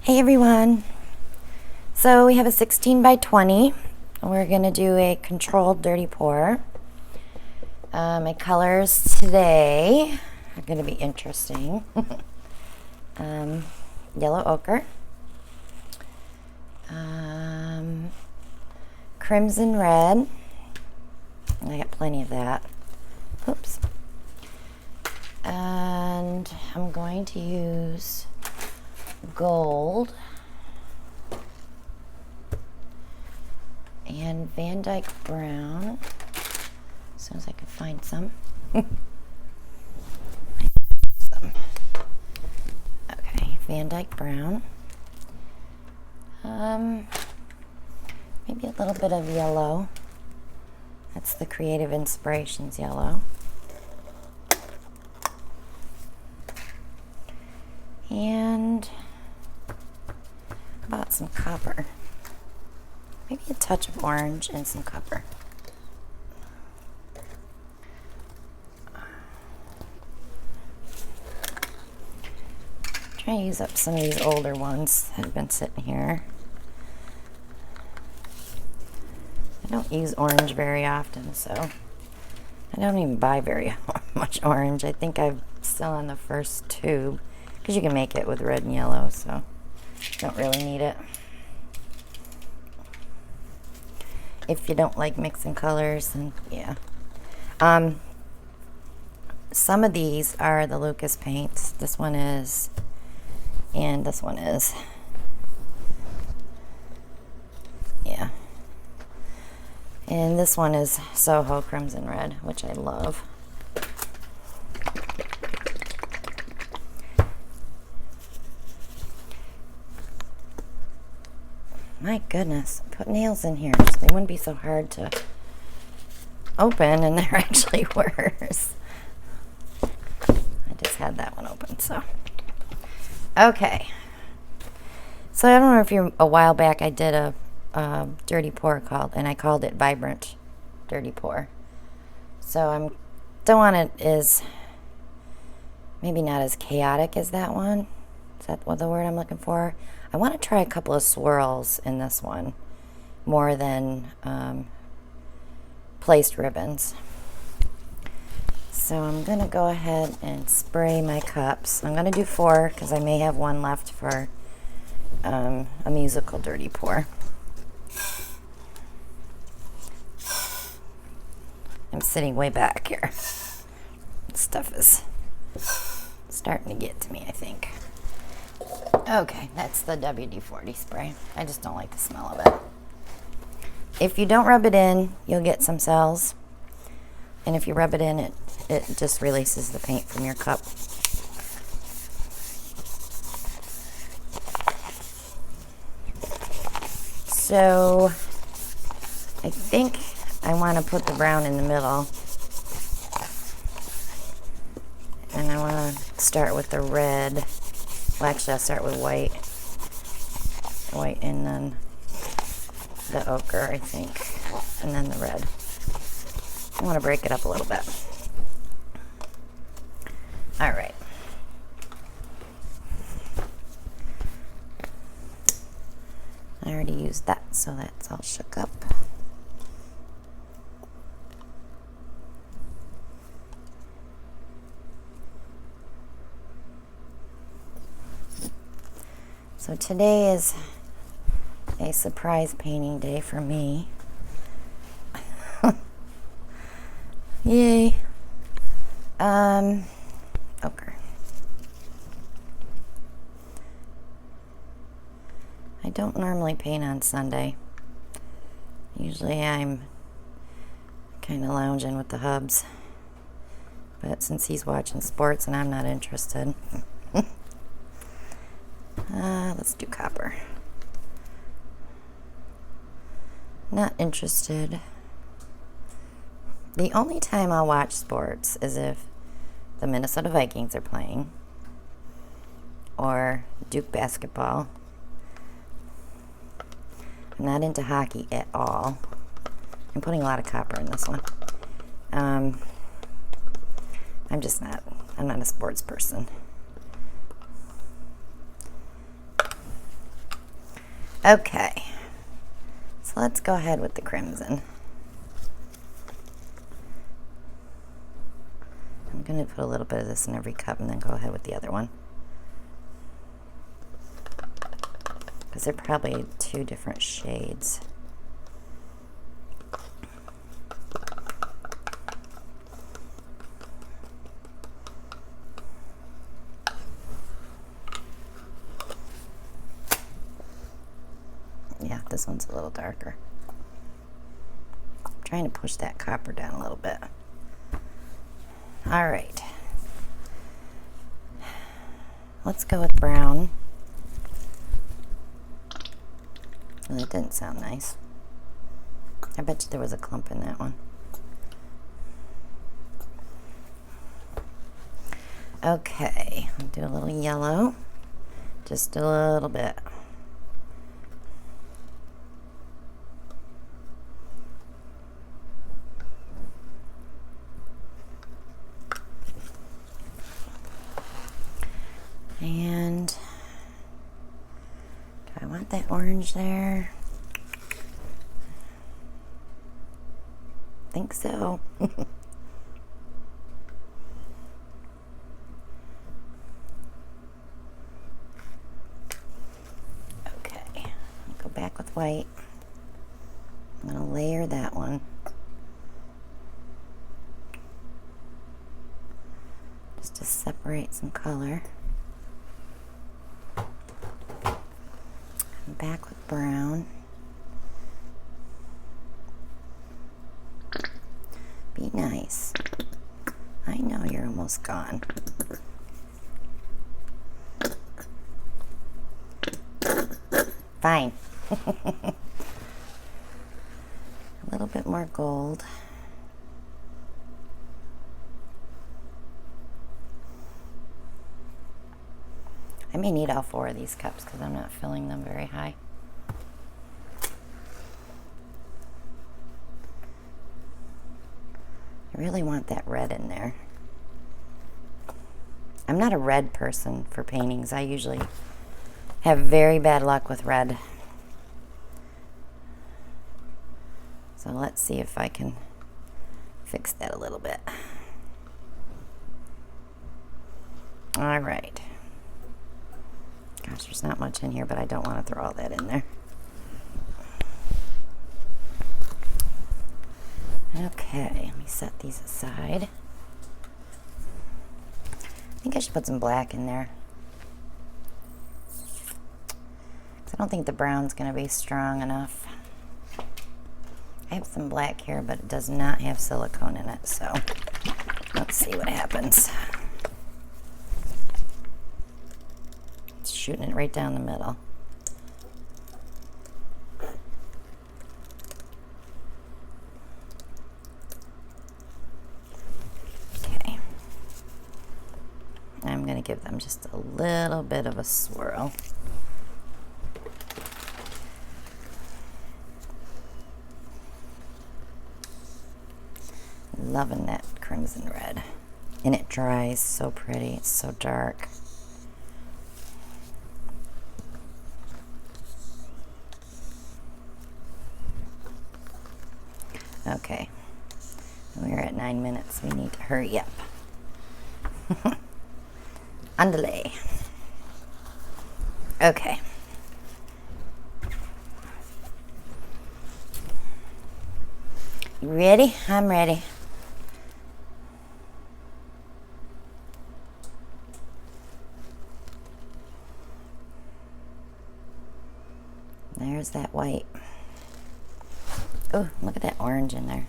Hey everyone. So we have a 16 by 20. We're going to do a controlled dirty pour. My colors today are going to be interesting. Yellow ochre, crimson red. I got plenty of that. Oops. And I'm going to use gold and Van Dyke brown as soon as I can find some. Okay, Van Dyke brown, maybe a little bit of yellow. That's the Creative Inspirations yellow. And about some copper. Maybe a touch of orange and some copper. Try to use up some of these older ones that have been sitting here. I don't use orange very often, so I don't even buy very much orange. I think I'm still on the first tube because you can make it with red and yellow, so don't really need it. If you don't like mixing colors, then yeah. Some of these are the Lucas paints. This one is, and this one is. Yeah. And this one is Soho Crimson Red, which I love. My goodness, put nails in here so they wouldn't be so hard to open, and they're actually worse. I just had that one open, so. Okay. So I don't know if you're, a while back I did a dirty pour and I called it Vibrant Dirty Pour. So don't want it as, maybe not as chaotic as that one. Is that what the word I'm looking for? I want to try a couple of swirls in this one more than placed ribbons. So I'm going to go ahead and spray my cups. I'm going to do 4 because I may have one left for a musical dirty pour. I'm sitting way back here. Stuff is starting to get to me, I think. Okay, that's the WD-40 spray. I just don't like the smell of it. If you don't rub it in, you'll get some cells. And if you rub it in, it just releases the paint from your cup. So I think I want to put the brown in the middle. And I want to start with the red. Well, actually, I'll start with white. White and then the ochre, I think. And then the red. I want to break it up a little bit. All right. I already used that, so that's all shook up. So today is a surprise painting day for me. Yay. Ochre. I don't normally paint on Sunday. Usually I'm kind of lounging with the hubs. But since he's watching sports and I'm not interested, let's do copper. Not interested. The only time I'll watch sports is if the Minnesota Vikings are playing or Duke basketball. I'm not into hockey at all. I'm putting a lot of copper in this one. I'm not a sports person. Okay, so let's go ahead with the crimson. I'm going to put a little bit of this in every cup and then go ahead with the other one. Because they're probably two different shades. Yeah, this one's a little darker. I'm trying to push that copper down a little bit. All right. Let's go with brown. Well, that didn't sound nice. I bet you there was a clump in that one. Okay, I'll do a little yellow. Just a little bit. And do I want that orange there? I think so. Okay, I'll go back with white. I'm going to layer that one. Just to separate some color. Back with brown. Be nice. I know you're almost gone. Fine. A little bit more gold. I may need all 4 of these cups because I'm not filling them very high. I really want that red in there. I'm not a red person for paintings. I usually have very bad luck with red. So let's see if I can fix that a little bit. All right. Gosh, there's not much in here, but I don't want to throw all that in there. Okay, let me set these aside. I think I should put some black in there. I don't think the brown's going to be strong enough. I have some black here, but it does not have silicone in it, so let's see what happens. Shooting it right down the middle. Okay. I'm going to give them just a little bit of a swirl. Loving that crimson red. And it dries so pretty. It's so dark. Okay, we're at 9 minutes. We need to hurry up. On delay. Okay. You ready? I'm ready. There's that white. Oh, look at that orange in there.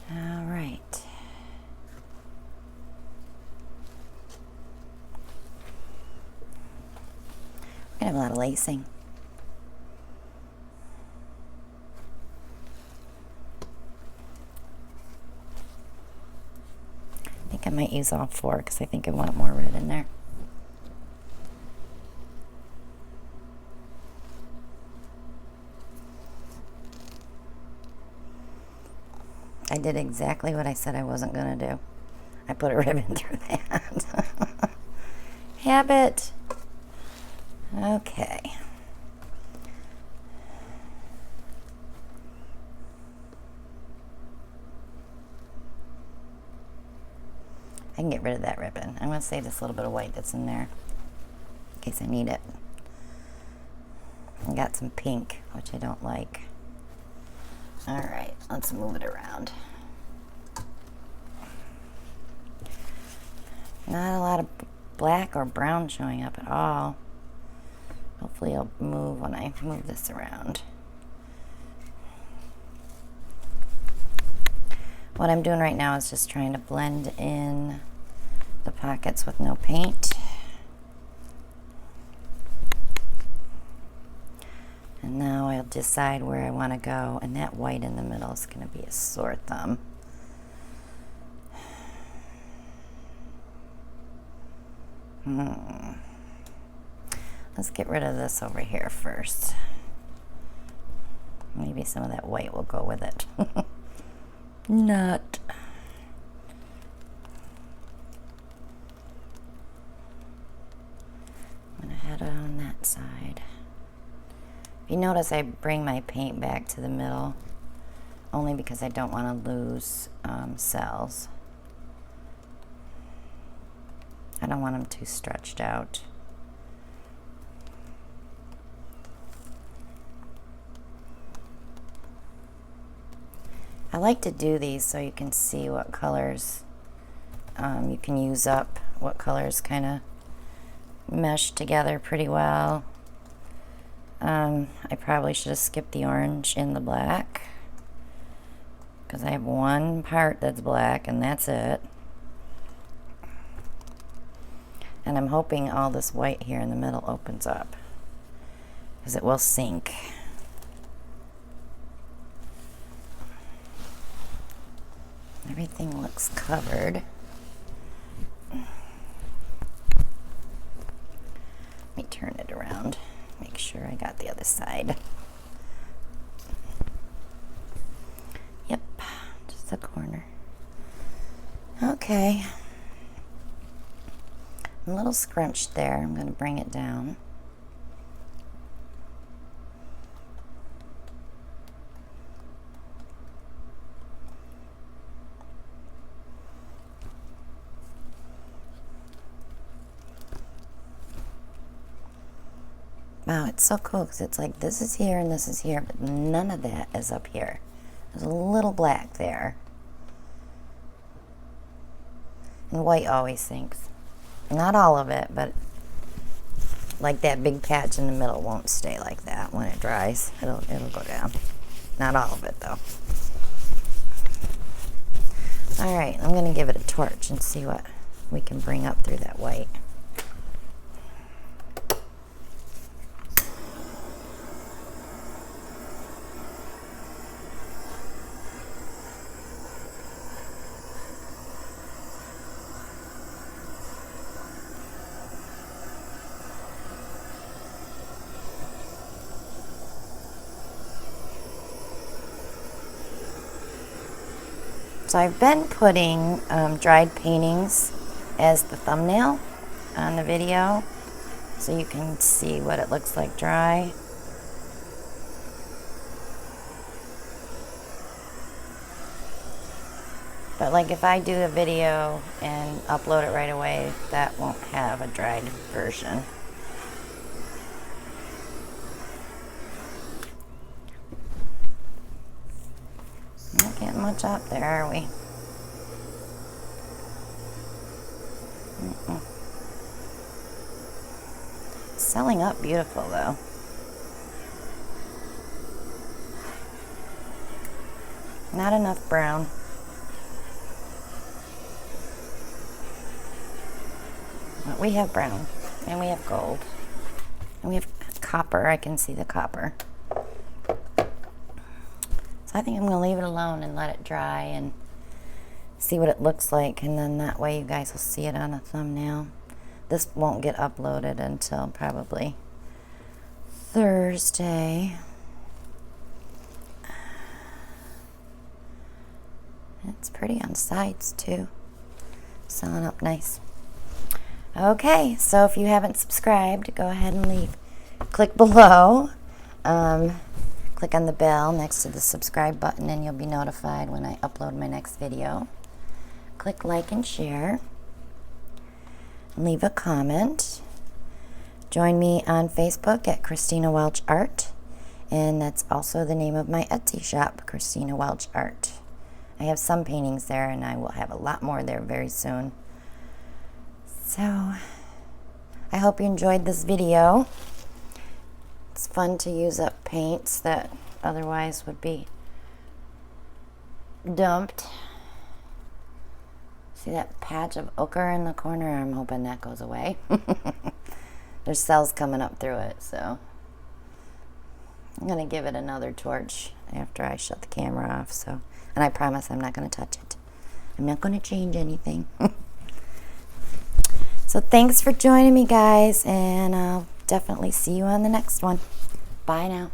All right. We're gonna have a lot of lacing. I think I might use all 4 because I think I want more red in there. I did exactly what I said I wasn't going to do. I put a ribbon through that. Habit. Okay. I can get rid of that ribbon. I'm going to save this little bit of white that's in there in case I need it. I got some pink, which I don't like. All right, let's move it around. Not a lot of black or brown showing up at all. Hopefully it'll move when I move this around. What I'm doing right now is just trying to blend in the pockets with no paint. And now I'll decide where I want to go, and that white in the middle is going to be a sore thumb. Let's get rid of this over here first. Maybe some of that white will go with it. Not. I'm going to head on that side. If you notice, I bring my paint back to the middle only because I don't want to lose cells. I don't want them too stretched out. I like to do these so you can see what colors you can use up, what colors kind of mesh together pretty well. I probably should have skipped the orange in the black because I have one part that's black and that's it. And I'm hoping all this white here in the middle opens up because it will sink. Everything looks covered. Let me turn it around. Make sure I got the other side. Yep, just the corner. Okay. I'm a little scrunched there. I'm going to bring it down. Wow, it's so cool because it's like this is here and this is here, but none of that is up here. There's a little black there. And white always sinks. Not all of it, but like that big patch in the middle won't stay like that when it dries. It'll go down. Not all of it though. All right, I'm going to give it a torch and see what we can bring up through that white. So I've been putting dried paintings as the thumbnail on the video so you can see what it looks like dry. But like if I do a video and upload it right away, that won't have a dried version. Not getting much up there, are we? It's selling up beautiful though. Not enough brown. But we have brown, and we have gold, and we have copper. I can see the copper. I think I'm going to leave it alone and let it dry and see what it looks like, and then that way you guys will see it on the thumbnail. This won't get uploaded until probably Thursday. It's pretty on the sides too. Selling up nice. Okay, so if you haven't subscribed, go ahead and click below. Click on the bell next to the subscribe button and you'll be notified when I upload my next video. Click like and share. Leave a comment. Join me on Facebook at Christina Welch Art, and that's also the name of my Etsy shop, Christina Welch Art. I have some paintings there, and I will have a lot more there very soon. So, I hope you enjoyed this video. It's fun to use up paints that otherwise would be dumped. See that patch of ochre in the corner? I'm hoping that goes away. There's cells coming up through it, so I'm going to give it another torch after I shut the camera off. So, and I promise I'm not going to touch it. I'm not going to change anything. So thanks for joining me, guys, and I'll definitely see you on the next one. Bye now.